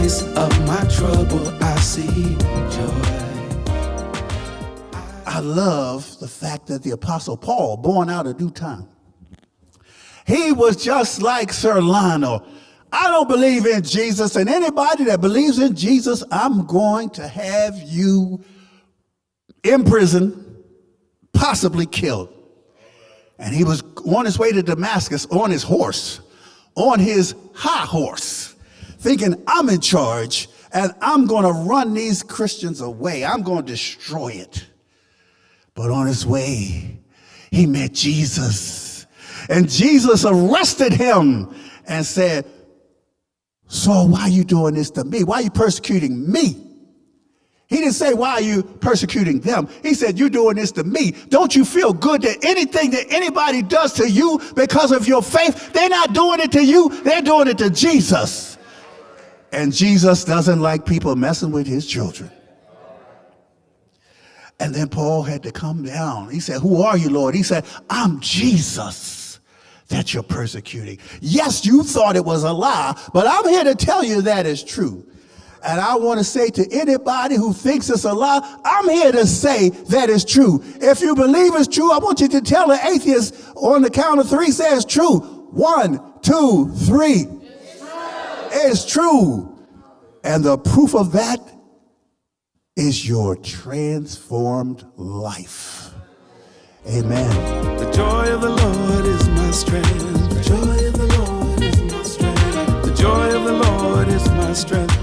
midst of my trouble, I see joy. I love the fact that the Apostle Paul, born out of due time, he was just like Sir Lionel. I don't believe in Jesus, and anybody that believes in Jesus, I'm going to have you in prison, possibly killed. And he was on his way to Damascus on his horse, on his high horse, thinking, I'm in charge, and I'm going to run these Christians away. I'm going to destroy it. But on his way, he met Jesus. And Jesus arrested him and said, Saul, why are you doing this to me? Why are you persecuting me? He didn't say, why are you persecuting them? He said, you're doing this to me. Don't you feel good that anything that anybody does to you because of your faith, they're not doing it to you, they're doing it to Jesus. And Jesus doesn't like people messing with his children. And then Paul had to come down. He said, who are you, Lord? He said, I'm Jesus that you're persecuting. Yes, you thought it was a lie, but I'm here to tell you that is true. And I want to say to anybody who thinks it's a lie, I'm here to say that it's true. If you believe it's true, I want you to tell an atheist on the count of 3, say it's true. 1, 2, 3. It's true. It's true. And the proof of that is your transformed life. Amen. The joy of the Lord is my strength. The joy of the Lord is my strength. The joy of the Lord is my strength.